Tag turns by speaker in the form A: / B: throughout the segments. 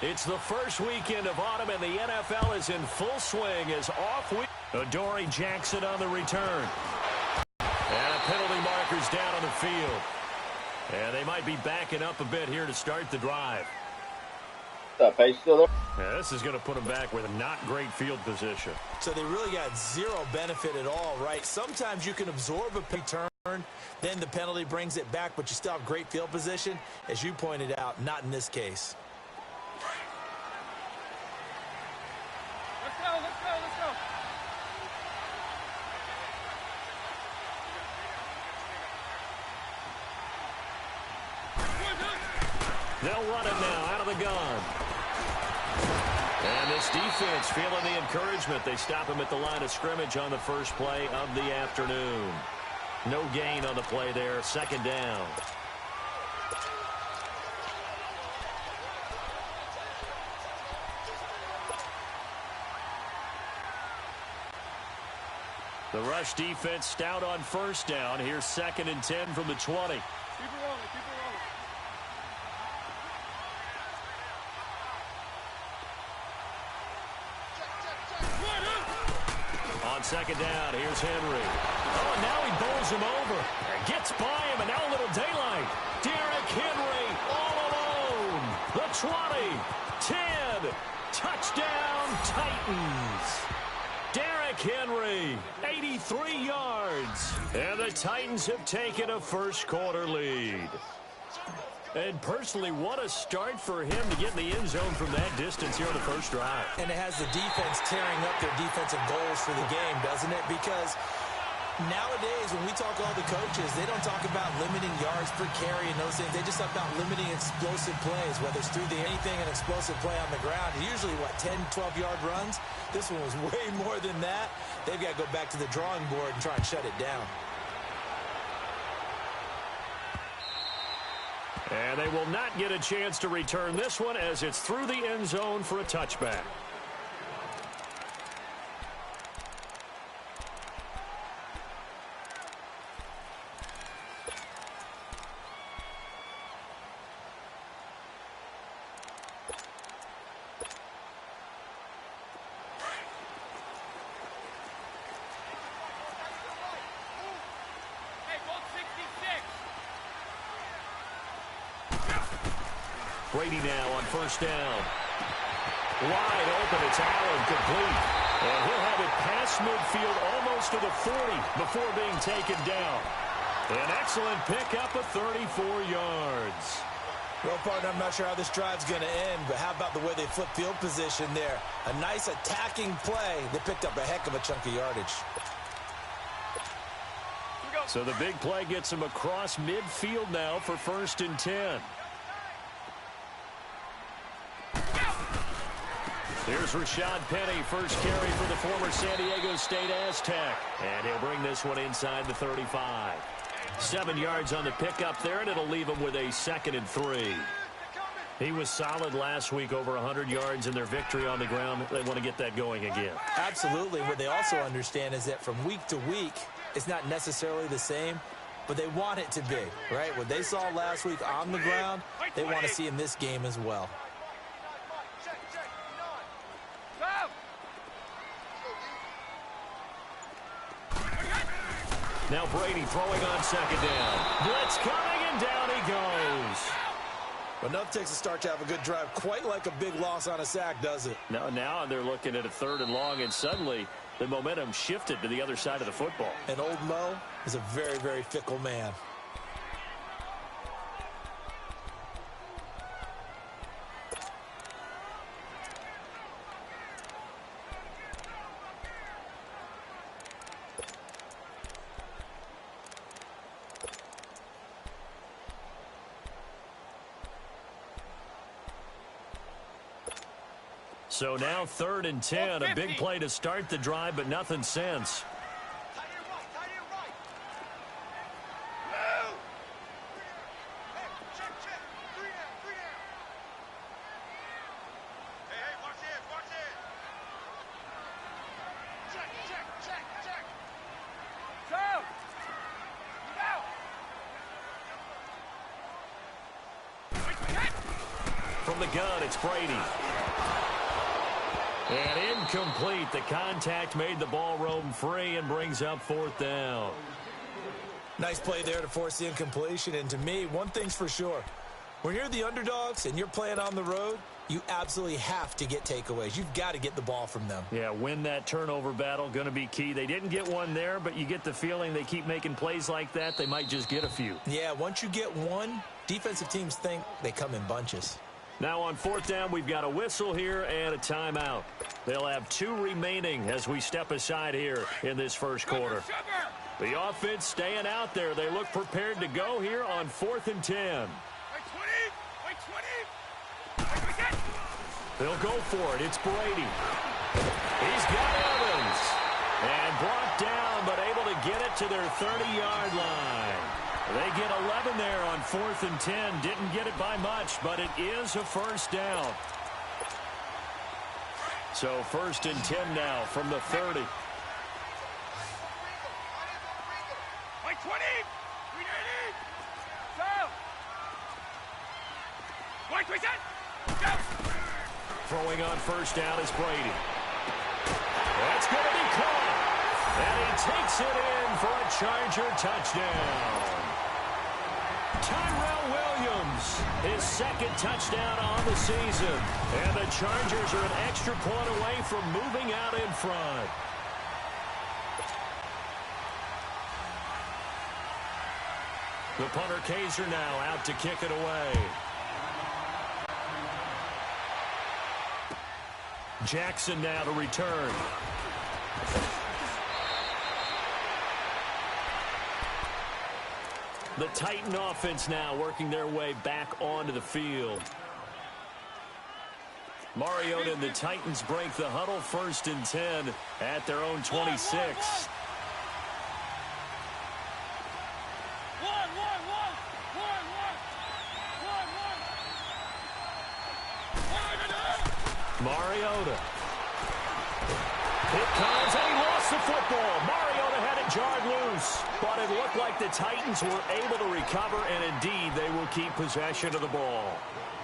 A: It's the first weekend of autumn, and the NFL is in full swing as off-week. Adoree Jackson on the return. And a penalty marker's down on the field. And they might be backing up a bit here to start the drive.
B: What's up, Pace? Still there?
A: Yeah, this is going to put them back with a not great field position.
C: So they really got zero benefit at all, right? Sometimes you can absorb a return, then the penalty brings it back, but you still have great field position. As you pointed out, not in this case.
D: Let's go, let's go, let's go.
A: They'll run it now out of the gun. And this defense feeling the encouragement. They stop him at the line of scrimmage on the first play of the afternoon. No gain on the play there. Second down. The rush defense stout on first down. Here's 2nd and 10 from the 20.
D: Keep it rolling, keep it rolling.
A: On 2nd down, here's Henry. Oh, and now he bowls him over. Gets by him, and now a little daylight. Derrick Henry all alone. The 20, 10, touchdown Titans. Derrick Henry, 83 yards. And the Titans have taken a first-quarter lead. And personally, what a start for him to get in the end zone from that distance here on the first drive.
C: And it has the defense tearing up their defensive goals for the game, doesn't it? Because nowadays, when we talk to all the coaches, they don't talk about limiting yards per carry and those things. They just talk about limiting explosive plays, whether it's through anything, an explosive play on the ground. Usually, what, 10, 12-yard runs? This one was way more than that. They've got to go back to the drawing board and try and shut it down.
A: And they will not get a chance to return this one as it's through the end zone for a touchback. Brady now on first down. Wide open, it's Allen, complete. And he'll have it past midfield almost to the 40 before being taken down. An excellent pickup of 34 yards.
C: Well, partner, I'm not sure how this drive's going to end, but how about the way they flip field position there? A nice attacking play. They picked up a heck of a chunk of yardage.
A: So the big play gets him across midfield now for 1st and 10. Here's Rashad Penny, first carry for the former San Diego State Aztec. And he'll bring this one inside the 35. 7 yards on the pickup there, and it'll leave him with a 2nd and 3. He was solid last week, over 100 yards in their victory on the ground. They want to get that going again.
C: Absolutely. What they also understand is that from week to week, it's not necessarily the same, but they want it to be, right? What they saw last week on the ground, they want to see in this game as well.
A: Now Brady throwing on 2nd down. Blitz coming, and down he goes.
C: Enough takes a start to have a good drive. Quite like a big loss on a sack, does it?
A: Now they're looking at a 3rd and long, and suddenly the momentum shifted to the other side of the football.
C: And old Mo is a very, very fickle man.
A: So now 3rd and 10, a big play to start the drive, but nothing since. From the gun, it's Brady. And incomplete. The contact made the ball roam free and brings up 4th down.
C: Nice play there to force the incompletion. And to me, one thing's for sure. When you're the underdogs and you're playing on the road, you absolutely have to get takeaways. You've got to get the ball from them.
A: Yeah, win that turnover battle, going to be key. They didn't get one there, but you get the feeling they keep making plays like that, they might just get a few.
C: Yeah, once you get one, defensive teams think they come in bunches.
A: Now on 4th down, we've got a whistle here and a timeout. They'll have 2 remaining as we step aside here in this first quarter. The offense staying out there. They look prepared to go here on 4th and 10. They'll go for it. It's Brady. He's got Evans. And brought down, but able to get it to their 30-yard line. They get 11 there on 4th and 10. Didn't get it by much, but it is a first down. So 1st and 10 now from the 30. Throwing on 1st down is Brady. That's going to be caught. And he takes it in for a Charger touchdown. Tyrell Williams, his 2nd touchdown on the season. And the Chargers are an extra point away from moving out in front. The punter Kaiser now out to kick it away. Jackson now to return. The Titan offense now working their way back onto the field. Mariota and the Titans break the huddle 1st and 10 at their own 26. Mariota. It comes, and he lost the football. Mariota had it jarred loose, but it looked like the Titans were able to recover, and indeed they will keep possession of the ball.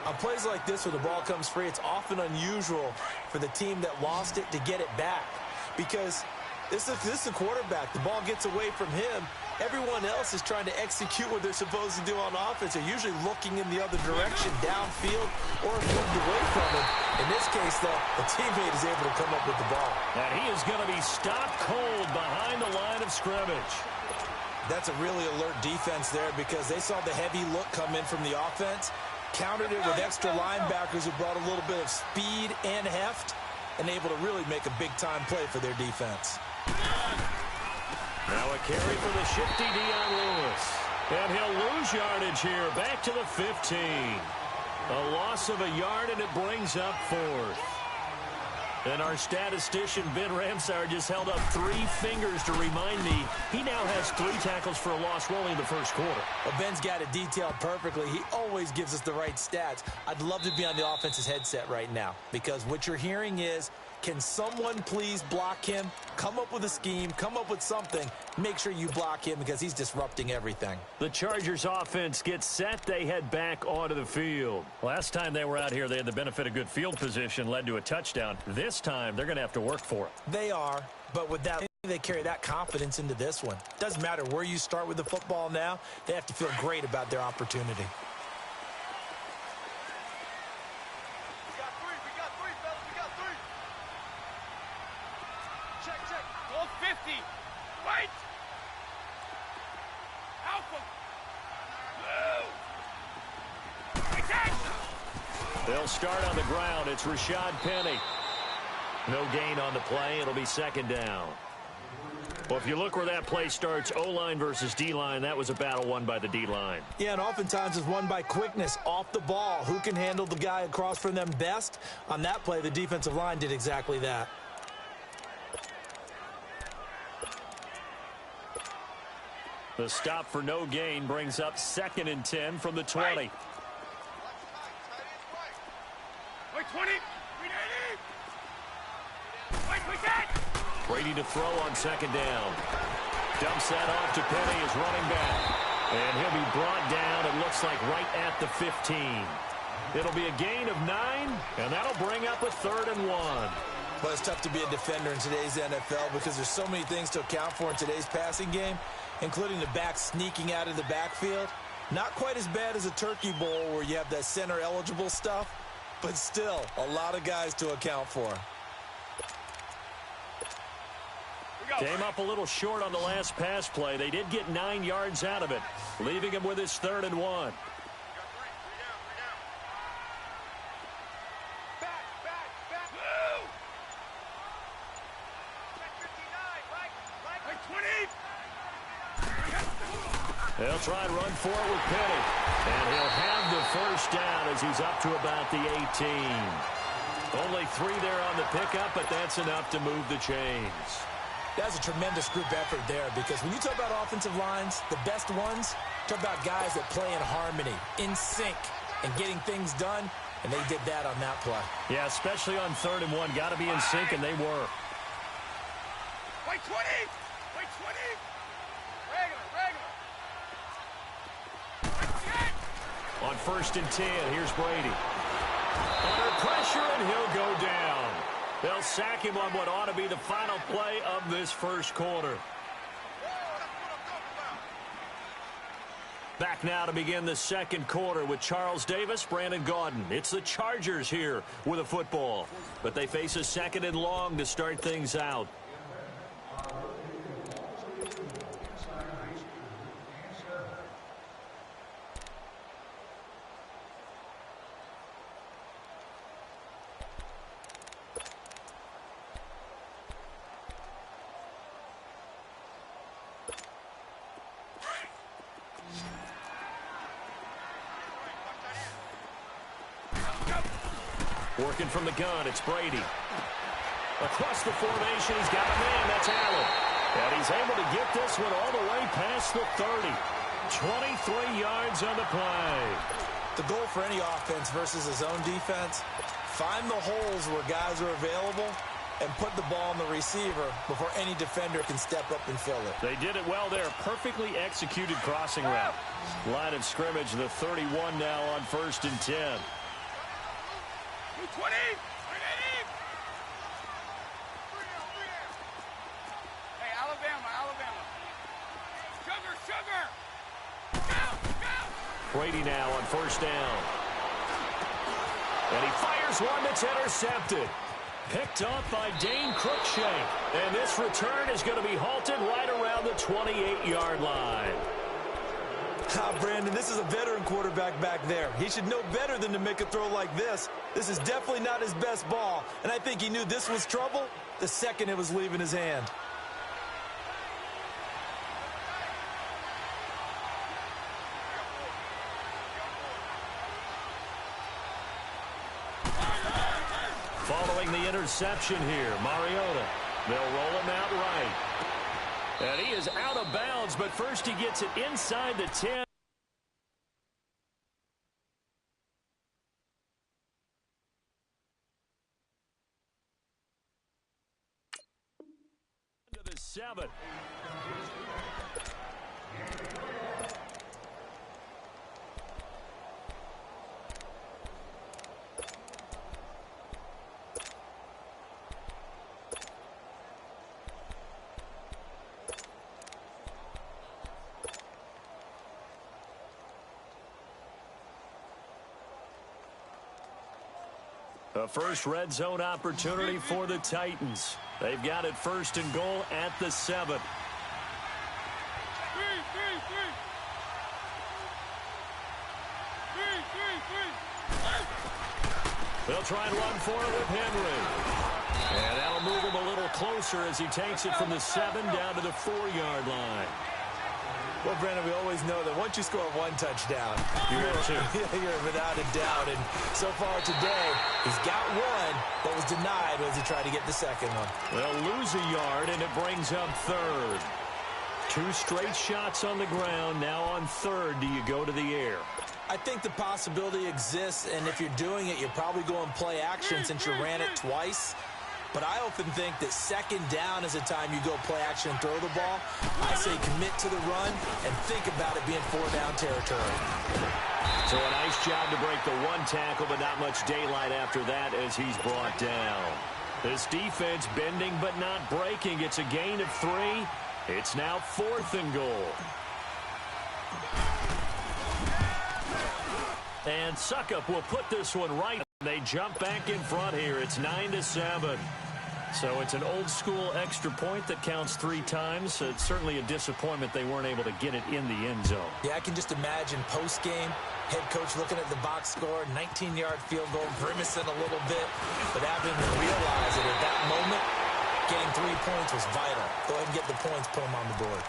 C: On plays like this where the ball comes free, it's often unusual for the team that lost it to get it back, because this is the quarterback. The ball gets away from him. Everyone else is trying to execute what they're supposed to do on offense. They're usually looking in the other direction, downfield, or moved away from him. In this case, though, a teammate is able to come up with the ball.
A: And he is going to be stopped cold behind the line of scrimmage.
C: That's a really alert defense there because they saw the heavy look come in from the offense, countered it with extra linebackers who brought a little bit of speed and heft, and able to really make a big-time play for their defense.
A: Now a carry for the shifty Dion Lewis. And he'll lose yardage here, back to the 15. A loss of a yard, and it brings up 4th. And our statistician, Ben Ramsauer, just held up 3 fingers to remind me he now has 3 tackles for a loss rolling in the first quarter.
C: Well, Ben's got it detailed perfectly. He always gives us the right stats. I'd love to be on the offense's headset right now because what you're hearing is, can someone please block him? Come up with a scheme, come up with something. Make sure you block him because he's disrupting everything.
A: The Chargers offense gets set. They head back onto the field. Last time they were out here, they had the benefit of good field position, led to a touchdown. This time, they're going to have to work for it.
C: They are, but with that, they carry that confidence into this one. Doesn't matter where you start with the football now. They have to feel great about their opportunity.
A: They'll start on the ground. It's Rashad Penny. No gain on the play. It'll be 2nd down. Well, if you look where that play starts, O-line versus D-line, that was a battle won by the D-line.
C: Yeah, and oftentimes it's won by quickness off the ball. Who can handle the guy across from them best? On that play, the defensive line did exactly that.
A: The stop for no gain brings up 2nd and 10 from the 20. Brady to throw on 2nd down. Dumps that off to Penny as running back. And he'll be brought down, it looks like, right at the 15. It'll be a gain of 9, and that'll bring up a 3rd and 1.
C: But it's tough to be a defender in today's NFL because there's so many things to account for in today's passing game, including the back sneaking out of the backfield. Not quite as bad as a turkey bowl where you have that center-eligible stuff, but still a lot of guys to account for.
A: Came up a little short on the last pass play. They did get 9 yards out of it, leaving him with his 3rd and 1. They'll try and run for it with Penny. And he'll have the first down as he's up to about the 18. Only 3 there on the pickup, but that's enough to move the chains.
C: That's a tremendous group effort there because when you talk about offensive lines, the best ones, talk about guys that play in harmony, in sync, and getting things done, and they did that on that play.
A: Yeah, especially on 3rd and 1. Got to be in sync, and they were.
D: Wait 20! Wait 20! Regular.
A: On 1st and 10, here's Brady. Under pressure, and he'll go down. They'll sack him on what ought to be the final play of this first quarter. Back now to begin the second quarter with Charles Davis, Brandon Gaudin. It's the Chargers here with a football, but they face a 2nd and long to start things out. Working from the gun, it's Brady. Across the formation, he's got a man. That's Allen. And he's able to get this one all the way past the 30. 23 yards on the play.
C: The goal for any offense versus his own defense, find the holes where guys are available and put the ball on the receiver before any defender can step up and fill it.
A: They did it well there. Perfectly executed crossing route. Line of scrimmage, the 31 now on 1st and 10.
D: 20! Hey, Alabama. Sugar! Go!
A: Brady now on 1st down. And he fires one that's intercepted. Picked off by Dane Cruikshank. And this return is going to be halted right around the 28-yard line.
C: Brandon, this is a veteran quarterback back there. He should know better than to make a throw like this. This is definitely not his best ball, and I think he knew this was trouble the second it was leaving his hand.
A: Following the interception here, Mariota. They'll roll him out right. And he is out of bounds, but first he gets it inside the 10. To the 7. A first red zone opportunity for the Titans. They've got it 1st and goal at the 7. They'll try and run for it with Henry. And that'll move him a little closer as he takes it from the 7 down to the 4-yard line.
C: Well, Brandon, we always know that once you score one touchdown,
A: you're
C: without a doubt. And so far today, he's got one, but was denied as he tried to get the second one.
A: They'll lose a yard, and it brings up 3rd. 2 straight shots on the ground. Now on 3rd, do you go to the air?
C: I think the possibility exists, and if you're doing it, you're probably going play action since you ran it twice. But I often think that 2nd down is a time you go play action and throw the ball. I say commit to the run and think about it being 4-down territory.
A: So a nice job to break the one tackle, but not much daylight after that as he's brought down. This defense bending but not breaking. It's a gain of 3. It's now 4th and goal. And Suckup will put this one right. They jump back in front here. It's 9-7. So it's an old-school extra point that counts 3 times. It's certainly a disappointment they weren't able to get it in the end zone.
C: Yeah, I can just imagine post-game, head coach looking at the box score, 19-yard field goal, grimacing a little bit, but having to realize that at that moment, getting 3 points was vital. Go ahead and get the points, put them on the board.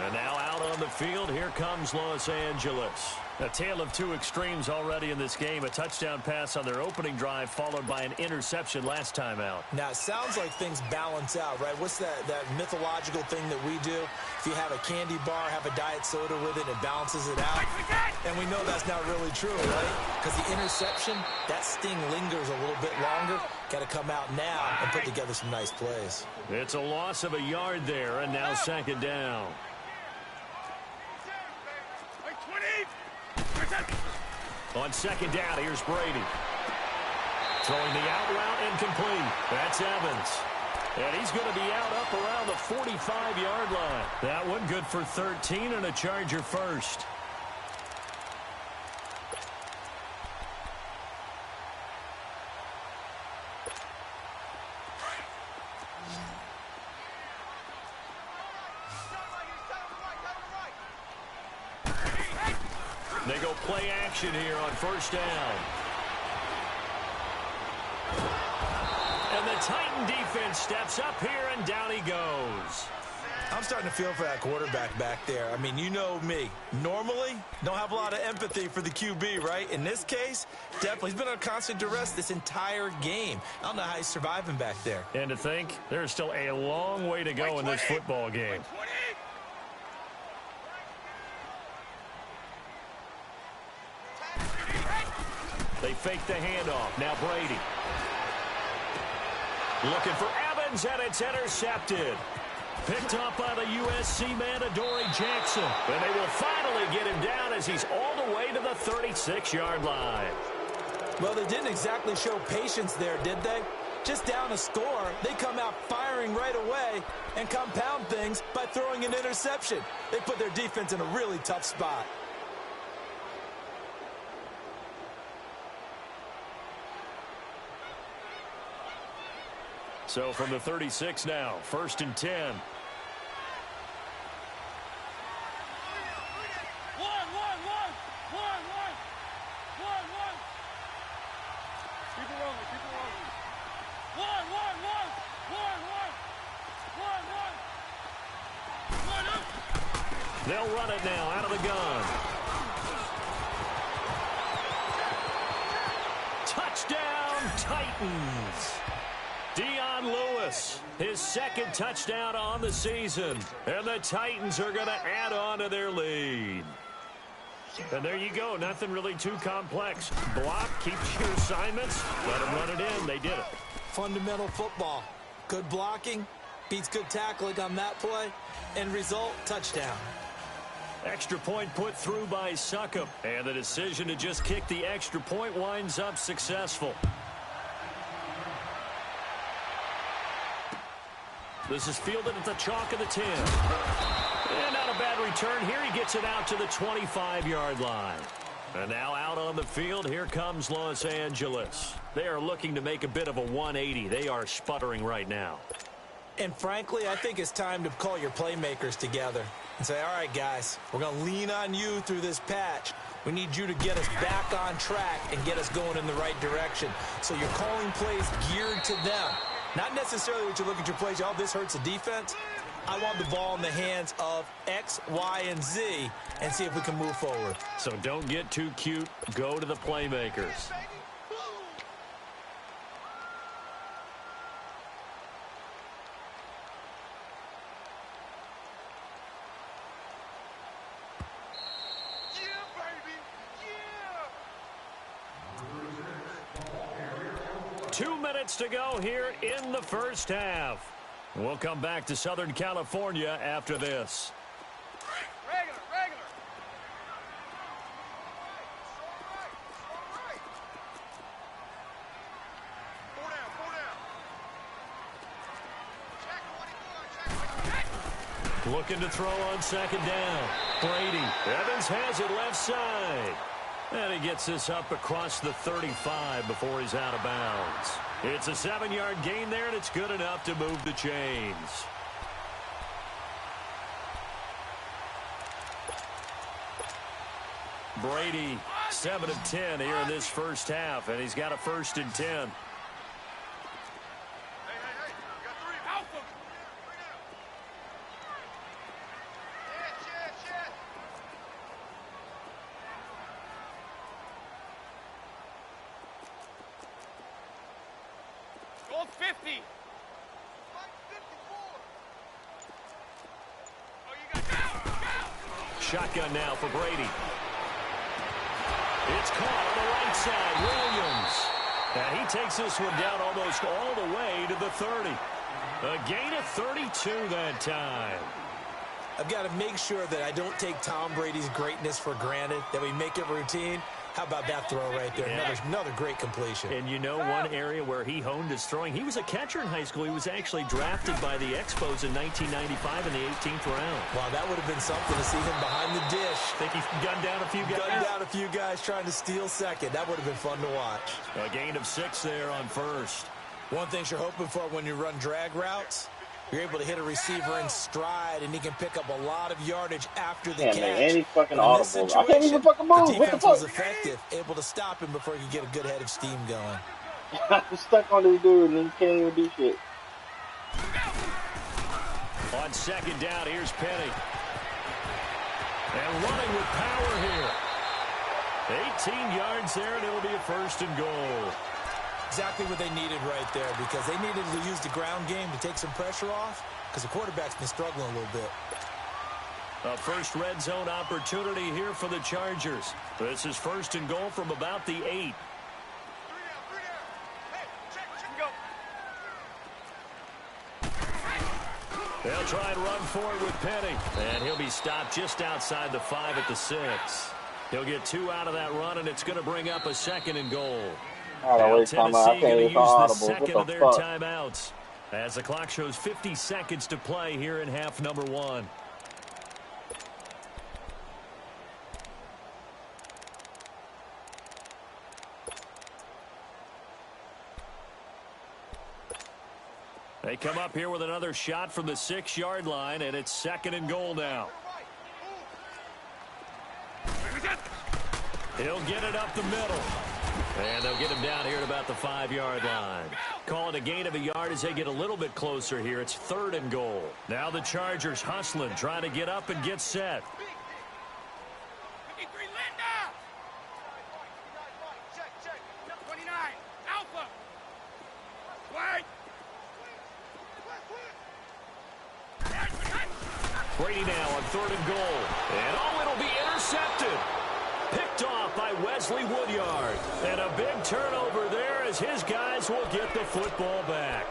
A: And now out on the field, here comes Los Angeles. A tale of 2 extremes already in this game. A touchdown pass on their opening drive, followed by an interception last time out.
C: Now, it sounds like things balance out, right? What's that mythological thing that we do? If you have a candy bar, have a diet soda with it, it balances it out. And we know that's not really true, right? Because the interception, that sting lingers a little bit longer. Got to come out now and put together some nice plays.
A: It's a loss of a yard there, and now 2nd down. On 2nd down, here's Brady. Throwing the out route incomplete. That's Evans. And he's going to be out up around the 45-yard line. That one good for 13 and a Charger first. They go play action here on 1st down. And the Titan defense steps up here, and down he goes.
C: I'm starting to feel for that quarterback back there. I mean, you know me. Normally, don't have a lot of empathy for the QB, right? In this case, definitely. He's been under constant duress this entire game. I don't know how he's surviving back there.
A: And to think, there's still a long way to go in this football game. They fake the handoff. Now Brady. Looking for Evans, and it's intercepted. Picked up by the USC man, Adoree Jackson. And they will finally get him down as he's all the way to the 36-yard line.
C: Well, they didn't exactly show patience there, did they? Just down a score, they come out firing right away and compound things by throwing an interception. They put their defense in a really tough spot.
A: So from the 36 now, 1st and 10.
D: One. Keep it rolling, keep it rolling. One.
A: They'll run it now out of the gun. Touchdown, Titans. Dion Lewis, his 2nd touchdown on the season. And the Titans are going to add on to their lead. And there you go. Nothing really too complex. Block, keep your assignments, let them run it in. They did it.
C: Fundamental football. Good blocking, beats good tackling on that play. End result, touchdown.
A: Extra point put through by Suckup. And the decision to just kick the extra point winds up successful. This is fielded at the chalk of the 10. And not a bad return here. He gets it out to the 25-yard line. And now out on the field, here comes Los Angeles. They are looking to make a bit of a 180. They are sputtering right now.
C: And frankly, I think it's time to call your playmakers together and say, all right, guys, we're going to lean on you through this patch. We need you to get us back on track and get us going in the right direction. So you're calling plays geared to them. Not necessarily what you look at your plays, oh, this hurts the defense. I want the ball in the hands of X, Y, and Z and see if we can move forward.
A: So don't get too cute. Go to the playmakers.
D: Yeah!
A: 2 minutes to go here in the first half. We'll come back to Southern California after this.
D: Regular.
A: Looking to throw on second down. Brady. Evans has it left side. And he gets this up across the 35 before he's out of bounds. It's a 7-yard gain there, and it's good enough to move the chains. Brady, 7 of 10 here in this first half, and he's got a 1st and 10.
D: Goal 50.
A: Shotgun now for Brady. It's caught on the right side. Williams. And he takes this one down almost all the way to the 30. A gain of 32 that time.
C: I've got to make sure that I don't take Tom Brady's greatness for granted, that we make it routine. How about that throw right there?
A: Yeah.
C: Another great completion.
A: And you know one area where he honed his throwing? He was a catcher in high school. He was actually drafted by the Expos in 1995 in the 18th round.
C: Wow, that would have been something to see him behind the dish.
A: Think he gunned down a few guys?
C: Gunned down a few guys trying to steal second. That would have been fun to watch.
A: A gain of 6 there on first.
C: One thing you're hoping for when you run drag routes, you're able to hit a receiver in stride, and he can pick up a lot of yardage after the catch.
B: Man, any fucking audible. I can't even fucking move.
C: The
B: What the
C: defense
B: fuck?
C: was effective, able to stop him before he could get a good head of steam going.
B: I'm stuck on this dude, and he can't even do shit.
A: On second down, here's Penny. And running with power here. 18 yards there, and it'll be a 1st and goal.
C: Exactly what they needed right there, because they needed to use the ground game to take some pressure off, because the quarterback's been struggling a little bit.
A: A first red zone opportunity here for the Chargers. This is 1st and goal from about the 8. They'll try and run for it with Penny. And he'll be stopped just outside the 5 at the 6. He'll get 2 out of that run, and it's going to bring up a 2nd and goal. Now Tennessee going to use the second of their timeouts as the clock shows 50 seconds to play here in half number 1. They come up here with another shot from the 6-yard line, and it's 2nd and goal now. He'll get it up the middle. And they'll get him down here at about the 5-yard line. Call it a gain of a yard as they get a little bit closer here. It's 3rd and goal. Now the Chargers hustling, trying to get up and get set. Brady now on 3rd and goal. And it'll be intercepted. Picked off by Wesley Woodyard. And a big turnover there as his guys will get the football back.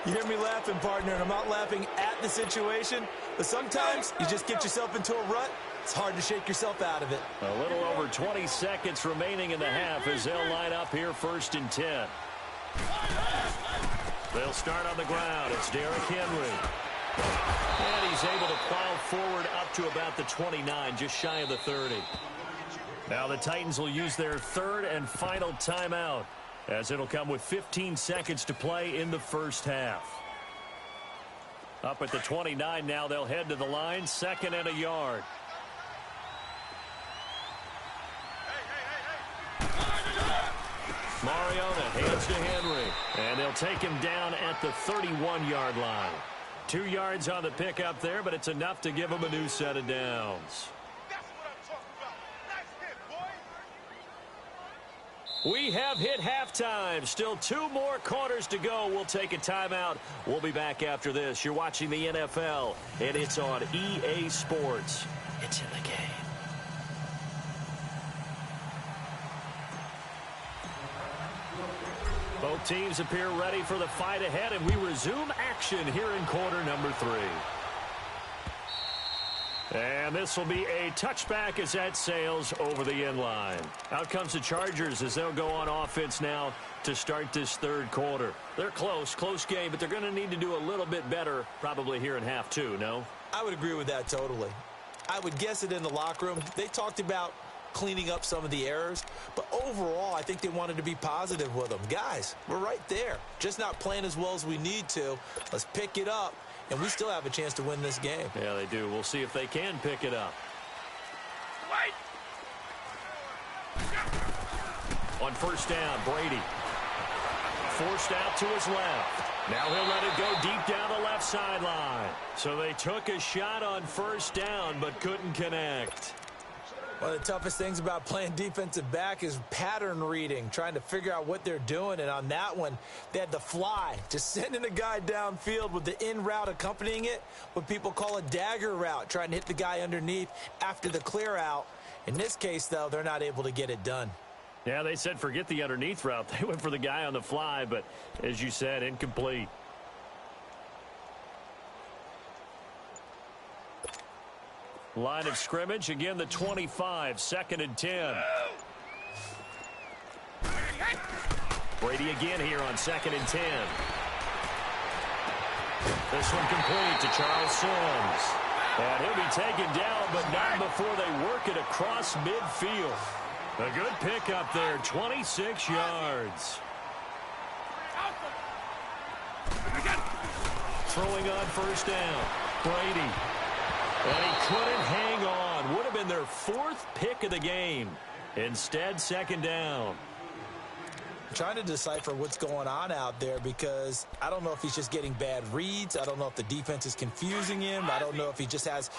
C: You hear me laughing, partner, and I'm not laughing at the situation, but sometimes you just get yourself into a rut. It's hard to shake yourself out of it.
A: A little over 20 seconds remaining in the half as they'll line up here 1st and 10. They'll start on the ground. It's Derrick Henry. And he's able to plow forward up to about the 29, just shy of the 30. Now the Titans will use their 3rd and final timeout, as it'll come with 15 seconds to play in the first half. Up at the 29 now, they'll head to the line, 2nd and a yard. Mariota hands to Henry, and they'll take him down at the 31-yard line. 2 yards on the pickup there, but it's enough to give him a new set of downs. We have hit halftime. Still 2 more quarters to go. We'll take a timeout. We'll be back after this. You're watching the NFL, and it's on EA Sports. It's in the game. Both teams appear ready for the fight ahead, and we resume action here in quarter number 3. And this will be a touchback as that sails over the end line. Out comes the Chargers as they'll go on offense now to start this 3rd quarter. They're close game, but they're going to need to do a little bit better probably here in half 2, no?
C: I would agree with that totally. I would guess it in the locker room. They talked about cleaning up some of the errors, but overall, I think they wanted to be positive with them. Guys, we're right there. Just not playing as well as we need to. Let's pick it up, and we still have a chance to win this game.
A: Yeah, they do. We'll see if they can pick it up. On first down, Brady. Forced out to his left. Now he'll let it go deep down the left sideline. So they took a shot on first down, but couldn't connect.
C: One of the toughest things about playing defensive back is pattern reading, trying to figure out what they're doing. And on that one, they had the fly, just sending a guy downfield with the in route accompanying it, what people call a dagger route, trying to hit the guy underneath after the clear out. In this case, though, they're not able to get it done.
A: Yeah, they said forget the underneath route. They went for the guy on the fly, but as you said, incomplete. Line of scrimmage, again the 25, 2nd and 10. Brady again here on 2nd and 10. This one complete to Charles Sims. And he'll be taken down, but not before they work it across midfield. A good pickup there, 26 yards. Throwing on first down, Brady. And he couldn't hang on. Would have been their 4th pick of the game. Instead, 2nd down.
C: I'm trying to decipher what's going on out there because I don't know if he's just getting bad reads. I don't know if the defense is confusing him. I don't know if he just has,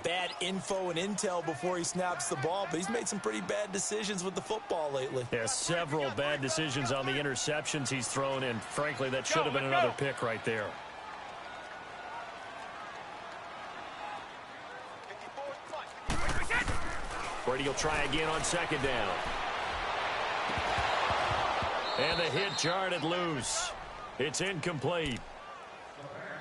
C: bad info and intel before he snaps the ball. But he's made some pretty bad decisions with the football lately.
A: Yeah, several bad decisions on the interceptions he's thrown, and frankly, that should have been another pick right there. Brady will try again on 2nd down. And the hit jarred it loose. It's incomplete.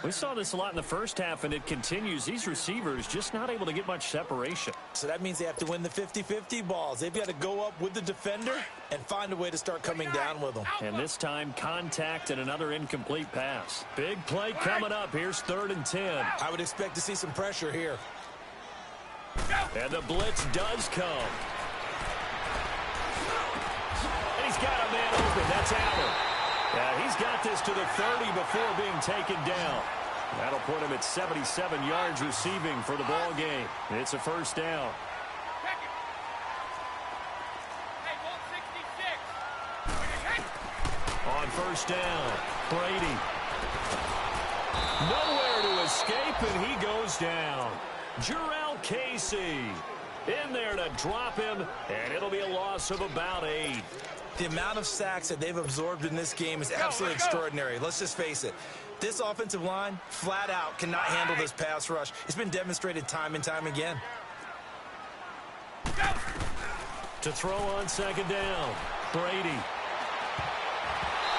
A: We saw this a lot in the first half, and it continues. These receivers just not able to get much separation.
C: So that means they have to win the 50-50 balls. They've got to go up with the defender and find a way to start coming down with them.
A: And this time, contact and another incomplete pass. Big play coming up. Here's 3rd and 10.
C: I would expect to see some pressure here.
A: And the blitz does come. And he's got a man open. That's Allen. Yeah, he's got this to the 30 before being taken down. That'll put him at 77 yards receiving for the ball game. It's a first down. On first down, Brady. Nowhere to escape, and he goes down. Jarrell Casey in there to drop him, and it'll be a loss of about 8.
C: The amount of sacks that they've absorbed in this game is absolutely extraordinary. Let's just face it. This offensive line, flat out, cannot handle this pass rush. It's been demonstrated time and time again.
A: To throw on 2nd down, Brady.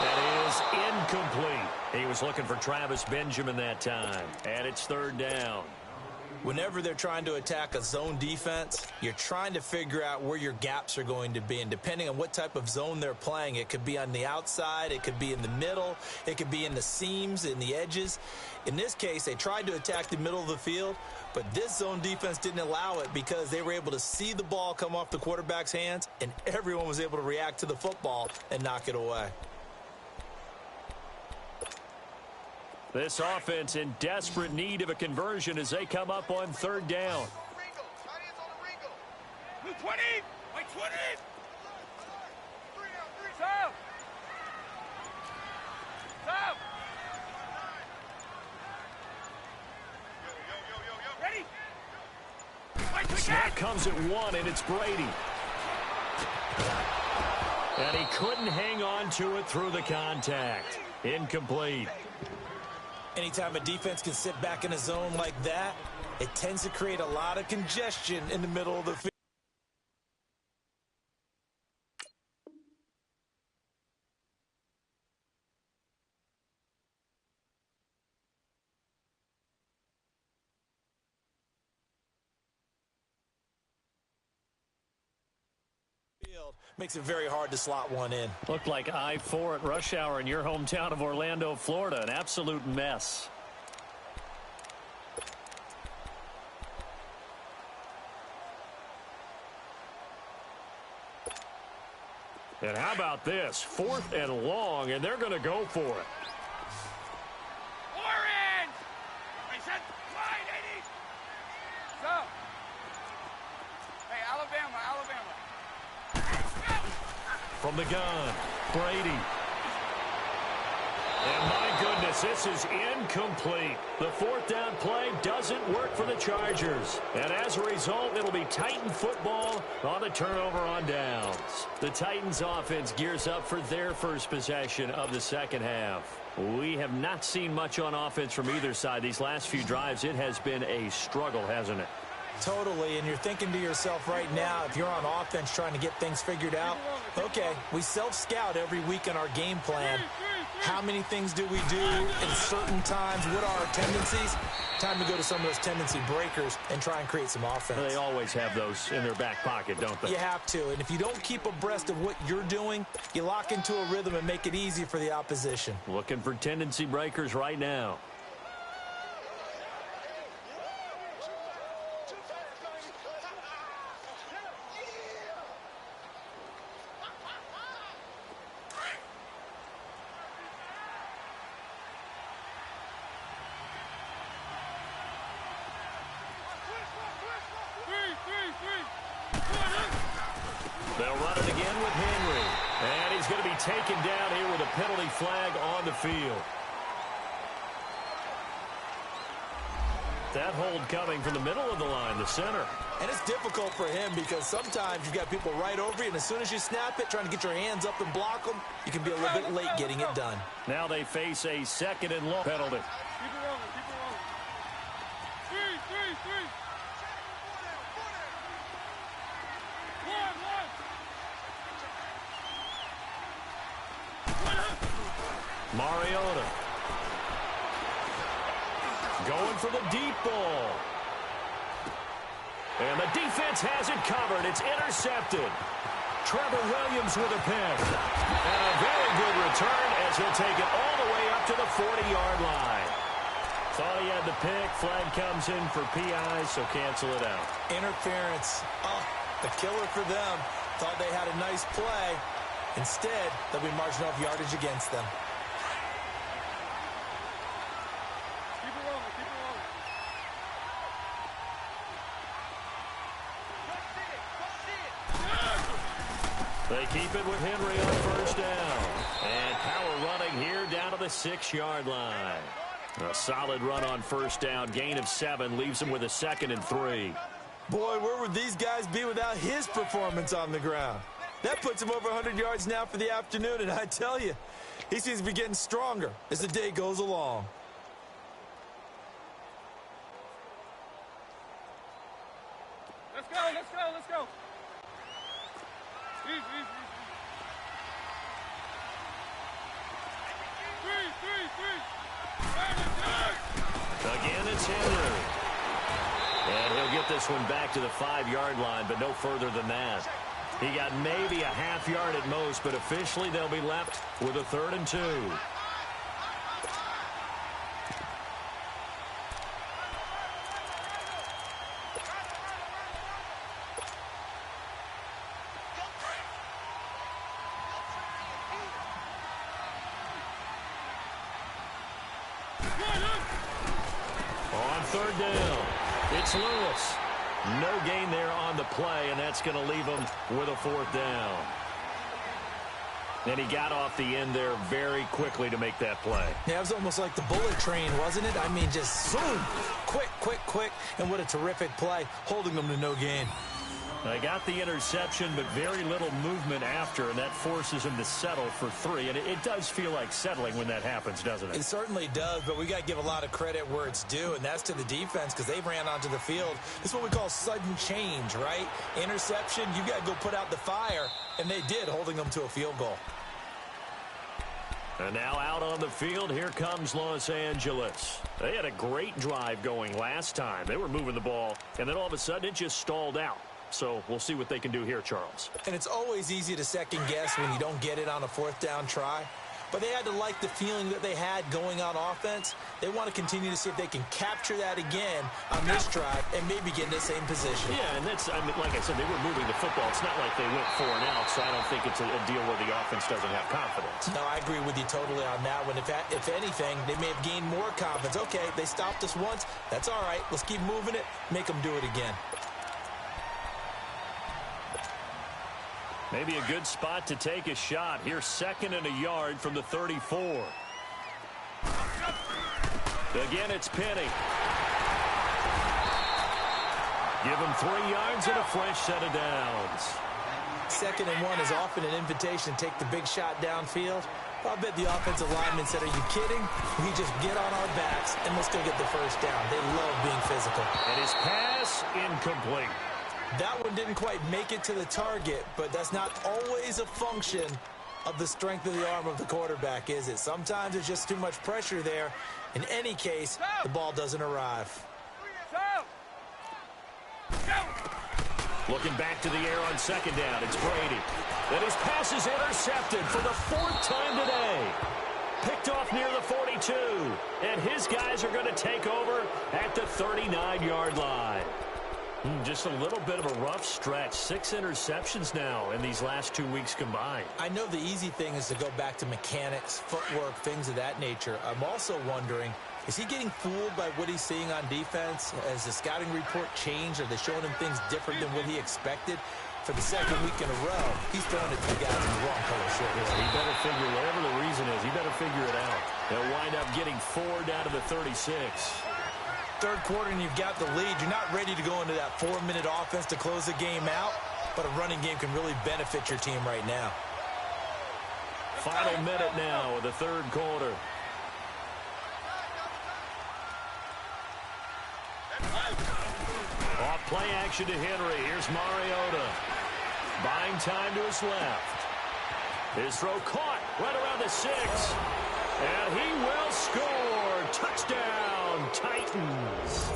A: That is incomplete. He was looking for Travis Benjamin that time, and it's 3rd down.
C: Whenever they're trying to attack a zone defense, you're trying to figure out where your gaps are going to be. And depending on what type of zone they're playing, it could be on the outside, it could be in the middle, it could be in the seams, in the edges. In this case, they tried to attack the middle of the field, but this zone defense didn't allow it because they were able to see the ball come off the quarterback's hands, and everyone was able to react to the football and knock it away.
A: This offense in desperate need of a conversion as they come up on 3rd down.
D: 20! Wait, 20! Stop! Stop! Ready?
A: Snap comes at 1, and it's Brady. And he couldn't hang on to it through the contact. Incomplete.
C: Anytime a defense can sit back in a zone like that, it tends to create a lot of congestion in the middle of the field. Makes it very hard to slot one in.
A: Looked like I-4 at rush hour in your hometown of Orlando, Florida. An absolute mess. And how about this? 4th and long, and they're going to go for it.
D: Orange! They said wide, 80! Go! Hey, Alabama, Alabama.
A: From the gun, Brady. And my goodness, this is incomplete. The 4th down play doesn't work for the Chargers. And as a result, it'll be Titan football on the turnover on downs. The Titans offense gears up for their first possession of the second half. We have not seen much on offense from either side. These last few drives, it has been a struggle, hasn't it?
C: Totally, and you're thinking to yourself right now, if you're on offense trying to get things figured out, okay, we self-scout every week in our game plan. How many things do we do in certain times? What are our tendencies? Time to go to some of those tendency breakers and try and create some offense.
A: They always have those in their back pocket, don't they?
C: You have to, and if you don't keep abreast of what you're doing, you lock into a rhythm and make it easy for the opposition.
A: Looking for tendency breakers right now. They'll run it again with Henry. And he's going to be taken down here with a penalty flag on the field. That hold coming from the middle of the line, the center.
C: And it's difficult for him because sometimes you've got people right over you, and as soon as you snap it, trying to get your hands up and block them, you can be a little bit late getting it done.
A: Now they face a 2nd and long penalty.
D: Keep it rolling, keep it rolling. Three.
A: Mariota. Going for the deep ball. And the defense has it covered. It's intercepted. Trevor Williams with a pick. And a very good return as he'll take it all the way up to the 40-yard line. Thought he had the pick. Flag comes in for PI, so cancel it out.
C: Interference. Oh, the killer for them. Thought they had a nice play. Instead, they'll be marching off yardage against them.
D: Keep it rolling, keep it rolling.
A: They keep it with Henry on 1st down. And power running here down to the 6-yard line. A solid run on 1st down. Gain of 7 leaves him with a 2nd and 3.
C: Boy, where would these guys be without his performance on the ground? That puts him over 100 yards now for the afternoon, and I tell you, he seems to be getting stronger as the day goes along.
D: Let's go. Easy. Three.
A: Again, it's Henry. And he'll get this one back to the 5-yard line, but no further than that. He got maybe a half yard at most, but officially they'll be left with a 3rd and 2. On 3rd down, it's Lewis. No gain there on the play, and that's going to leave him with a 4th down. And he got off the end there very quickly to make that play.
C: Yeah, it was almost like the bullet train, wasn't it? I mean, just zoom, quick, and what a terrific play, holding them to no gain.
A: They got the interception, but very little movement after, and that forces him to settle for 3. And it does feel like settling when that happens, doesn't it?
C: It certainly does, but we got to give a lot of credit where it's due, and that's to the defense because they ran onto the field. This is what we call sudden change, right? Interception, you got to go put out the fire, and they did, holding them to a field goal.
A: And now out on the field, here comes Los Angeles. They had a great drive going last time. They were moving the ball, and then all of a sudden it just stalled out. So we'll see what they can do here, Charles.
C: And it's always easy to second guess when you don't get it on a 4th down try. but they had to like the feeling that they had going on offense. They want to continue to see if they can capture that again on this drive and maybe get in the same position.
A: Yeah, and that's, I mean, like I said, they were moving the football. It's not like they went 4 and out, so I don't think it's a deal where the offense doesn't have confidence.
C: No, I agree with you totally on that one. If anything, they may have gained more confidence. Okay, they stopped us once. That's all right. Let's keep moving it. Make them do it again.
A: Maybe a good spot to take a shot. Here's 2nd and a yard from the 34. Again, it's Penny. Give him 3 yards and a fresh set of downs.
C: 2nd and 1 is often an invitation to take the big shot downfield. I bet the offensive lineman said, are you kidding? We just get on our backs and let's go get the first down. They love being physical.
A: And his pass incomplete.
C: That one didn't quite make it to the target, but that's not always a function of the strength of the arm of the quarterback, is it? Sometimes there's just too much pressure there. In any case, the ball doesn't arrive.
A: Looking back to the air on 2nd down, it's Brady. And his pass is intercepted for the 4th time today. Picked off near the 42. And his guys are going to take over at the 39-yard line. Just a little bit of a rough stretch. 6 interceptions now in these last 2 weeks combined.
C: I know the easy thing is to go back to mechanics, footwork, things of that nature. I'm also wondering, is he getting fooled by what he's seeing on defense? Has the scouting report changed? Are they showing him things different than what he expected? For the 2nd week in a row, he's throwing it to guys in the wrong color shirts.
A: He better figure, whatever the reason is, he better figure it out. They'll wind up getting 4 down to the 36.
C: 3rd quarter and you've got the lead. You're not ready to go into that 4-minute offense to close the game out, but a running game can really benefit your team right now.
A: Final minute now of the 3rd quarter. Off play action to Henry. Here's Mariota. Buying time to his left. His throw caught right around the 6. And he will score. Touchdown, Titans.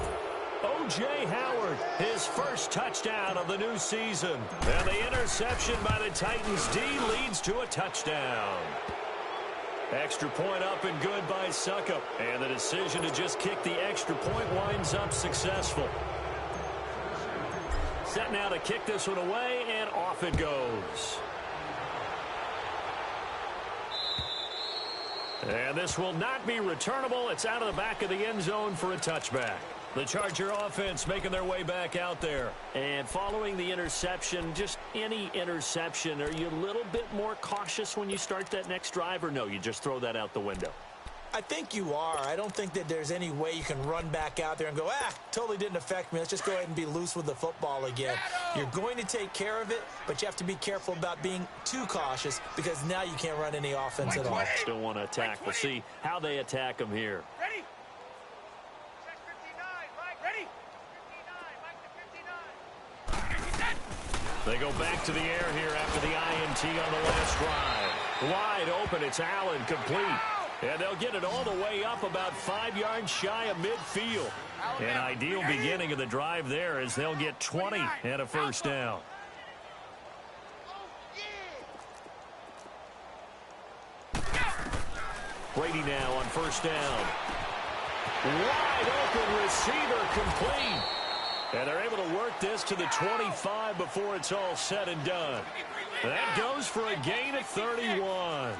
A: O.J. Howard, his first touchdown of the new season. And the interception by the Titans D leads to a touchdown. Extra point up and good by Suckup. And the decision to just kick the extra point winds up successful. Set now to kick this one away, and off it goes. And this will not be returnable. It's out of the back of the end zone for a touchback. The Charger offense making their way back out there. And following the interception, just any interception, are you a little bit more cautious when you start that next drive, or no, you just throw that out the window?
C: I think you are. I don't think that there's any way you can run back out there and go, totally didn't affect me. Let's just go ahead and be loose with the football again. You're going to take care of it, but you have to be careful about being too cautious because now you can't run any offense at all.
A: Still want to attack. We'll see how they attack them here.
D: Ready? Check 59, Mike. Ready? 59, Mike to 59.
A: They go back to the air here after the INT on the last drive. Wide open. It's Allen, complete. And they'll get it all the way up about 5 yards shy of midfield. An ideal beginning of the drive there as they'll get 20 and a first down. Brady now on first down. Wide open receiver, complete. And they're able to work this to the 25 before it's all said and done. That goes for a gain of 31.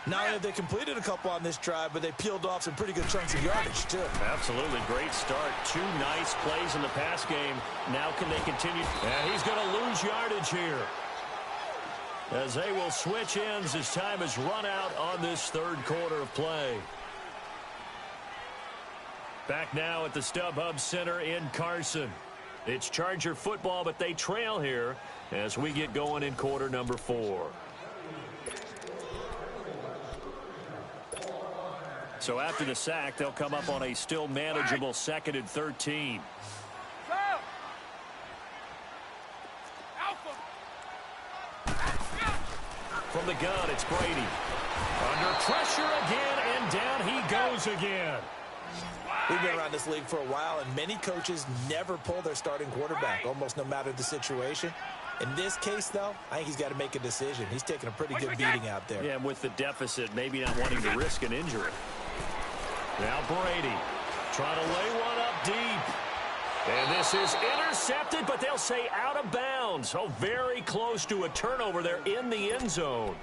C: Not only have they completed a couple on this drive, but they peeled off some pretty good chunks of yardage, too.
A: Absolutely. Great start. 2 nice plays in the pass game. Now can they continue? And he's going to lose yardage here, as they will switch ends as time has run out on this 3rd quarter of play. Back now at the StubHub Center in Carson. It's Charger football, but they trail here as we get going in quarter number 4. So after the sack, they'll come up on a still manageable 2nd and 13. From the gun, it's Brady. Under pressure again, and down he goes again.
C: We've been around this league for a while, and many coaches never pull their starting quarterback, almost no matter the situation. In this case, though, I think he's got to make a decision. He's taking a pretty good beating out there.
A: Yeah, and with the deficit, maybe not wanting to risk an injury. Now Brady trying to lay one up deep. And this is intercepted, but they'll say out of bounds. Oh, very close to a turnover there in the end zone.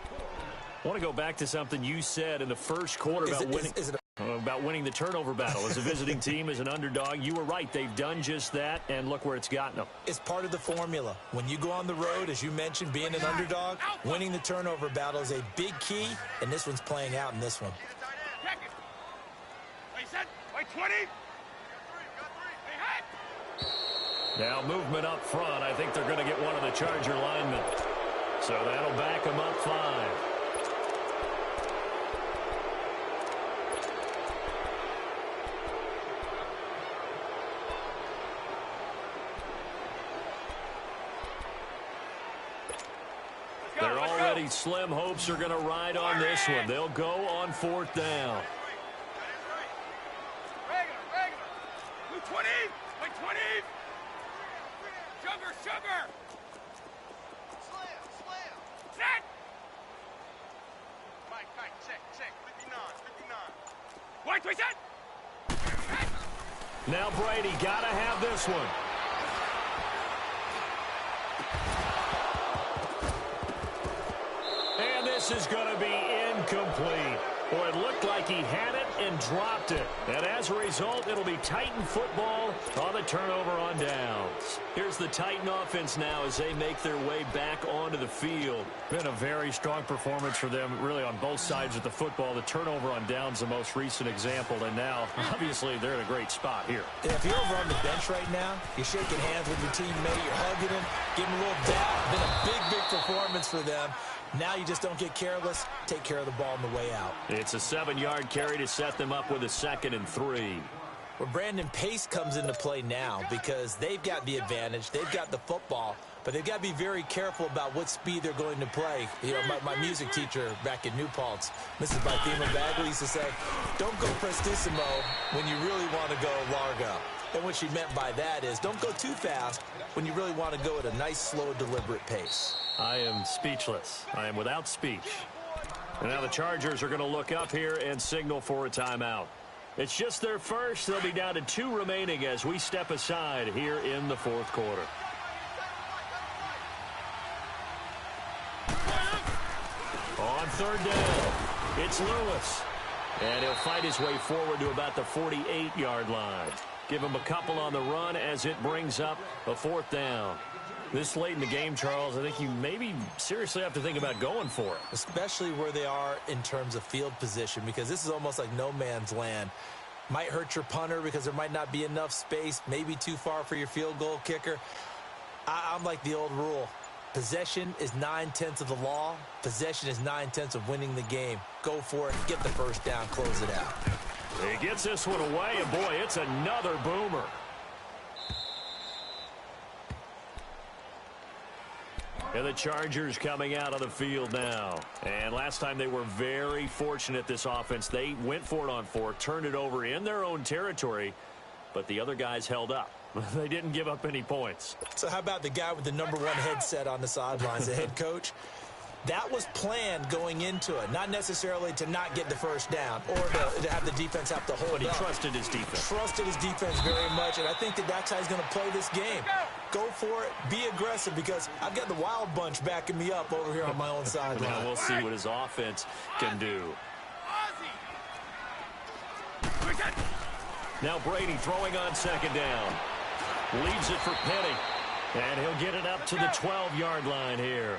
A: I want to go back to something you said in the first quarter about winning the turnover battle. As a visiting team, as an underdog, you were right. They've done just that, and look where it's gotten them.
C: It's part of the formula. When you go on the road, as you mentioned, being an underdog, winning the turnover battle is a big key, and this one's playing out in this one.
D: Wait, 20.
A: Now movement up front. I think they're going to get one of the Charger linemen. So that'll back them up 5. They're already slim hopes are going to ride on this one. They'll go on 4th down.
D: Regular. 20. Wait, 20. Sugar. Slam. Set. Mike, check. 59. Wait, set.
A: Now Brady got to have this one. And this is going to be incomplete. Boy, it looked like he had it and dropped it. And as a result, it'll be Titan football on the turnover on downs. Here's the Titan offense now as they make their way back onto the field. Been a very strong performance for them, really, on both sides of the football. The turnover on downs, the most recent example. And now, obviously, they're in a great spot here.
C: Yeah, if you're over on the bench right now, you're shaking hands with your teammate, you're hugging him, giving him a little dap. Been a big performance for them. Now you just don't get careless. Take care of the ball on the way out.
A: It's a 7-yard carry to set them up with a 2nd and 3.
C: Well, Brandon, pace comes into play now because they've got the advantage. They've got the football, but they've got to be very careful about what speed they're going to play. You know, my music teacher back in New Paltz, Mrs. Bythema Bagley, used to say, don't go prestissimo when you really want to go largo. And what she meant by that is don't go too fast when you really want to go at a nice, slow, deliberate pace.
A: I am speechless. I am without speech. And now the Chargers are going to look up here and signal for a timeout. It's just their first. They'll be down to 2 remaining as we step aside here in the 4th quarter. On 3rd down, it's Lewis. And he'll fight his way forward to about the 48-yard line. Give him a couple on the run as it brings up a 4th down. This late in the game, Charles, I think you maybe seriously have to think about going for it.
C: Especially where they are in terms of field position, because this is almost like no man's land. Might hurt your punter because there might not be enough space, maybe too far for your field goal kicker. I'm like the old rule. Possession is 9/10 of the law. Possession is 9/10 of winning the game. Go for it. Get the first down. Close it out.
A: He gets this one away, and boy, it's another boomer. And the Chargers coming out on the field now. And last time they were very fortunate, this offense. They went for it on 4, turned it over in their own territory, but the other guys held up. They didn't give up any points.
C: So how about the guy with the number 1 headset on the sidelines, the head coach? That was planned going into it, not necessarily to not get the first down or to have the defense have to hold up.
A: But he trusted his defense.
C: Trusted his defense very much, and I think that's how he's going to play this game. Go for it. Be aggressive, because I've got the wild bunch backing me up over here on my own sideline.
A: Now we'll see what his offense can do. Now Brady throwing on 2nd down. Leaves it for Penny. And he'll get it up to the 12-yard line here.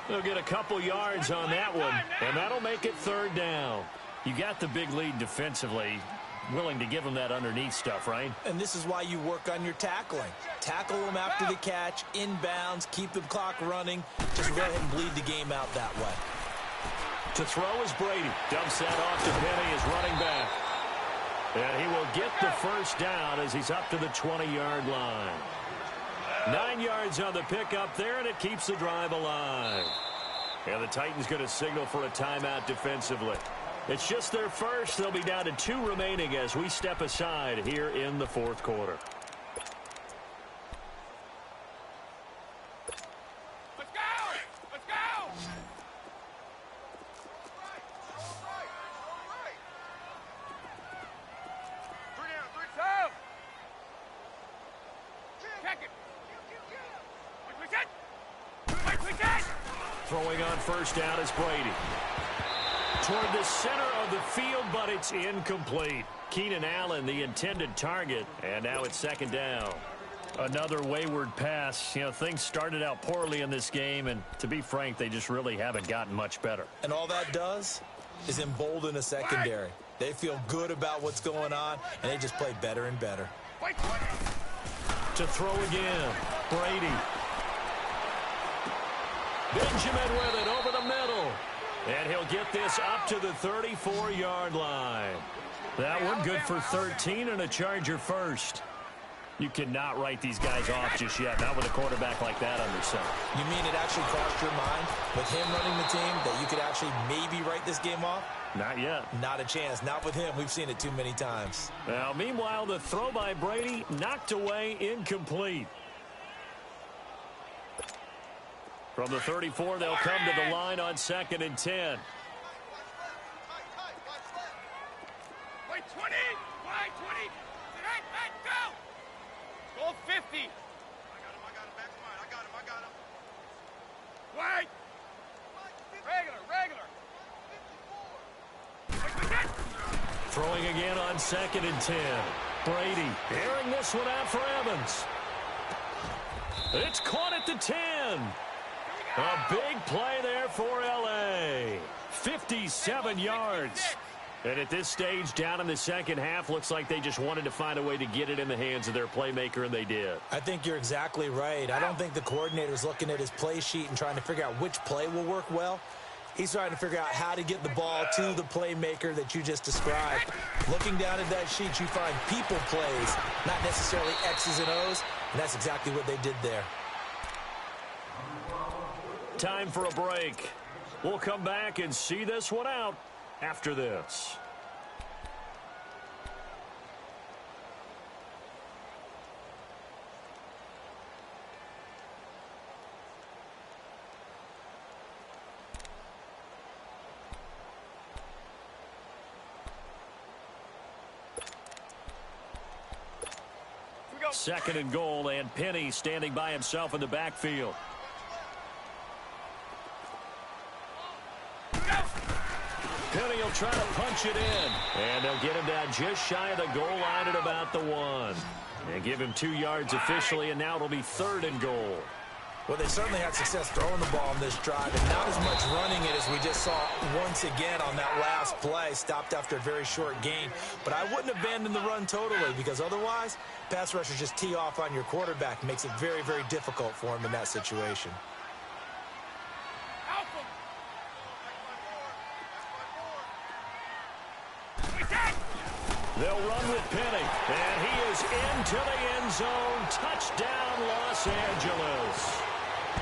A: They'll get a couple yards on that one, and that'll make it 3rd down. You got the big lead defensively. Willing to give them that underneath stuff, right?
C: And this is why you work on your tackling. Tackle them after the catch, inbounds, keep the clock running. Just go ahead and bleed the game out that way.
A: To throw is Brady. Dumps that off to Penny as running back. And he will get the first down as he's up to the 20-yard line. 9 yards on the pickup there, and it keeps the drive alive. And the Titans going to signal for a timeout defensively. It's just their first. They'll be down to 2 remaining as we step aside here in the 4th quarter. Throwing on first down is Brady. Toward the center of the field, but it's incomplete. Keenan Allen, the intended target, and now it's second down. Another wayward pass. You know, things started out poorly in this game, and to be frank, they just really haven't gotten much better.
C: And all that does is embolden a secondary. They feel good about what's going on, and they just play better and better.
A: To throw again, Brady. Benjamin with it over the middle. And he'll get this up to the 34-yard line. That one good for 13 and a Charger first. You cannot write these guys off just yet, not with a quarterback like that under center.
C: You mean it actually crossed your mind with him running the team that you could actually maybe write this game off?
A: Not yet.
C: Not a chance. Not with him. We've seen it too many times.
A: Now, meanwhile, the throw by Brady knocked away, incomplete. From the 34, they'll come to the line on 2nd and 10.
D: Wait, 20! Wide 20! Back, go! Go 50! I got him, back line. I got him. Wide! Regular!
A: Throwing again on 2nd and 10. Brady airing this one out for Evans. It's caught at the 10. A big play there for L.A. 57 yards. And at this stage, down in the second half, looks like they just wanted to find a way to get it in the hands of their playmaker, and they did.
C: I think you're exactly right. I don't think the coordinator's looking at his play sheet and trying to figure out which play will work well. He's trying to figure out how to get the ball to the playmaker that you just described. Looking down at that sheet, you find people plays, not necessarily X's and O's, and that's exactly what they did there.
A: Time for a break. We'll come back and see this one out after this. Second and goal, and Penny standing by himself in the backfield. Penny will try to punch it in. And they'll get him down just shy of the goal line at about the 1. And give him 2 yards officially, and now it'll be 3rd and goal.
C: Well, they certainly had success throwing the ball on this drive, and not as much running it as we just saw once again on that last play. Stopped after a very short gain. But I wouldn't abandon the run totally, because otherwise, pass rushers just tee off on your quarterback. Makes it very, very difficult for him in that situation.
A: They'll run with Penny, and he is into the end zone. Touchdown, Los Angeles.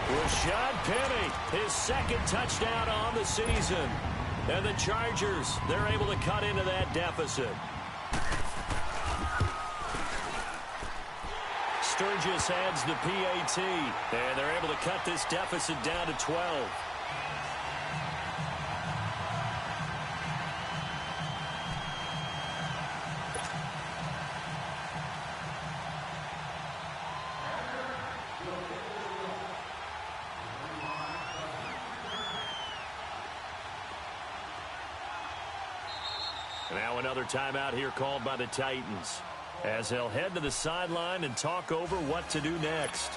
A: Rashad Penny, his 2nd touchdown on the season. And the Chargers, they're able to cut into that deficit. Sturgis adds the PAT, and they're able to cut this deficit down to 12. Now another timeout here called by the Titans, as they'll head to the sideline and talk over what to do next.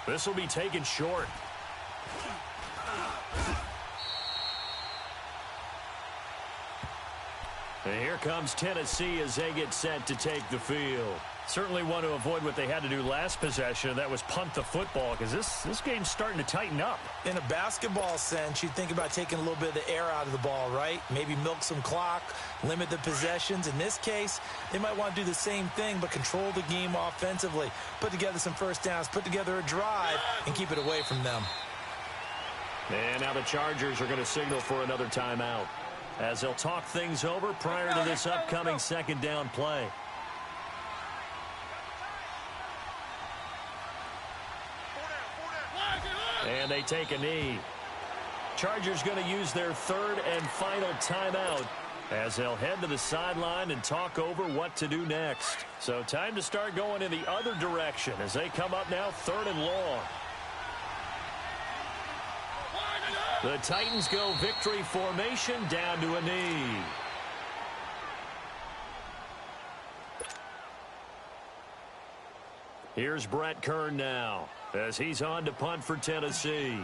A: This will be taken short. And here comes Tennessee as they get set to take the field. Certainly want to avoid what they had to do last possession. That was punt the football, because this game's starting to tighten up.
C: In a basketball sense, you think about taking a little bit of the air out of the ball, right? Maybe milk some clock, limit the possessions. In this case, they might want to do the same thing, but control the game offensively. Put together some first downs, put together a drive, and keep it away from them.
A: And now the Chargers are going to signal for another timeout. as they'll talk things over prior to this upcoming second down play. And they take a knee. Chargers going to use their third and final timeout as they'll head to the sideline and talk over what to do next. So time to start going in the other direction as they come up now 3rd and long. The Titans go victory formation down to a knee. Here's Brett Kern now as he's on to punt for Tennessee.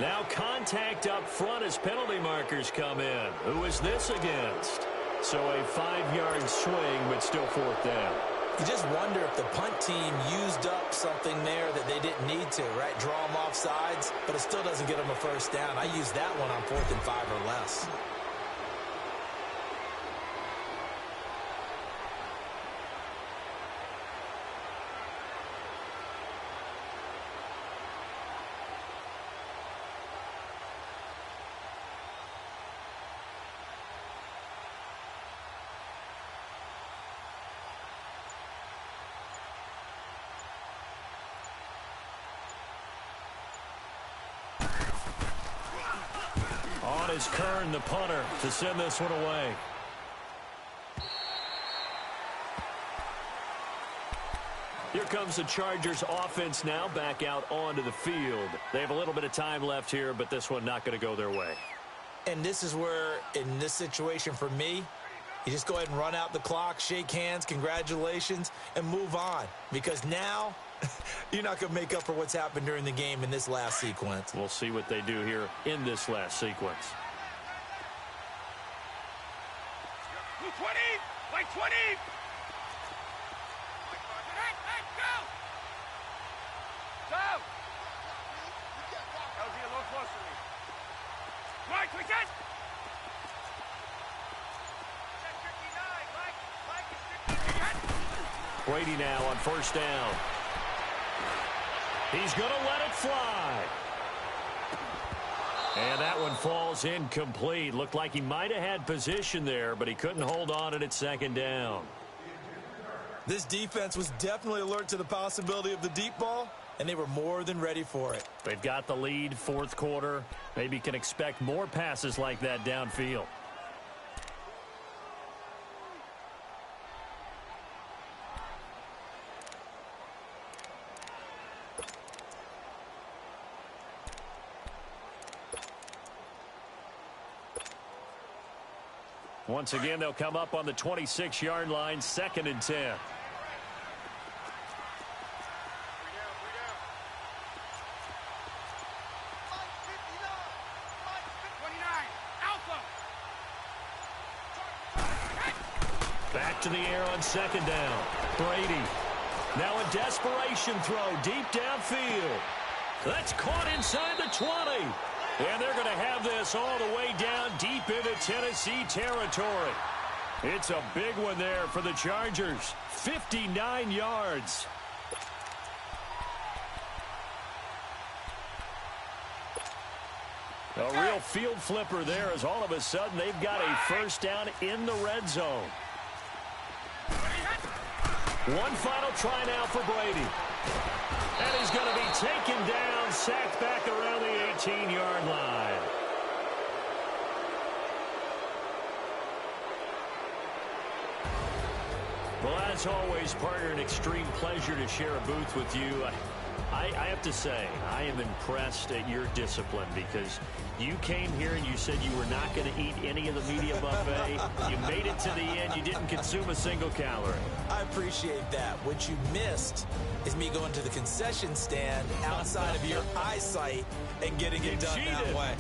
A: Now contact up front as penalty markers come in. Who is this against? So a 5-yard swing, but still 4th down.
C: You just wonder if the punt team used up something there that they didn't need to, right? Draw them off sides, but it still doesn't get them a first down. I used that one on 4th and 5 or less.
A: On is Kern, the punter, to send this one away. Here comes the Chargers offense now back out onto the field. They have a little bit of time left here, but this one not going to go their way.
C: And this is where, in this situation for me, you just go ahead and run out the clock, shake hands, congratulations, and move on. Because now you're not going to make up for what's happened during the game in this last sequence.
A: We'll see what they do here in this last sequence.
D: 20, like 20. Go. Go. LG, a little closer to me. Right, quick set.
A: Brady now on 1st down. He's going to let it fly. And that one falls incomplete. Looked like he might have had position there, but he couldn't hold on it at 2nd down.
C: This defense was definitely alert to the possibility of the deep ball, and they were more than ready for it.
A: They've got the lead, 4th quarter. Maybe can expect more passes like that downfield. Once again, they'll come up on the 26-yard line, 2nd and 10. Back to the air on 2nd down. Brady. Now a desperation throw deep downfield. That's caught inside the 20. And they're going to have this all the way down deep into Tennessee territory. It's a big one there for the Chargers. 59 yards. A real field flipper there as all of a sudden they've got a first down in the red zone. One final try now for Brady. And he's going to be taken down, sacked back around the 18-yard line. Well, as always, partner, an extreme pleasure to share a booth with you. I have to say, I am impressed at your discipline because you came here and you said you were not going to eat any of the media buffet. You made it to the end. You didn't consume a single calorie.
C: I appreciate that. What you missed is me going to the concession stand outside of your eyesight and getting it done that way.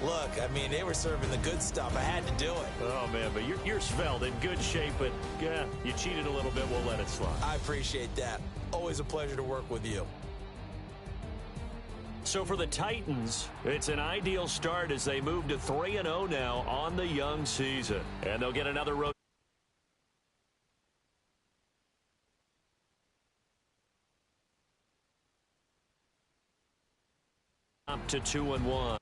C: Look, I mean, they were serving the good stuff. I had to do it.
A: Oh, man, but you're svelte, in good shape, but yeah, you cheated a little bit. We'll let it slide.
C: I appreciate that. Always a pleasure to work with you.
A: So for the Titans, it's an ideal start as they move to 3-0 now on the young season. And they'll get another road up to 2-1.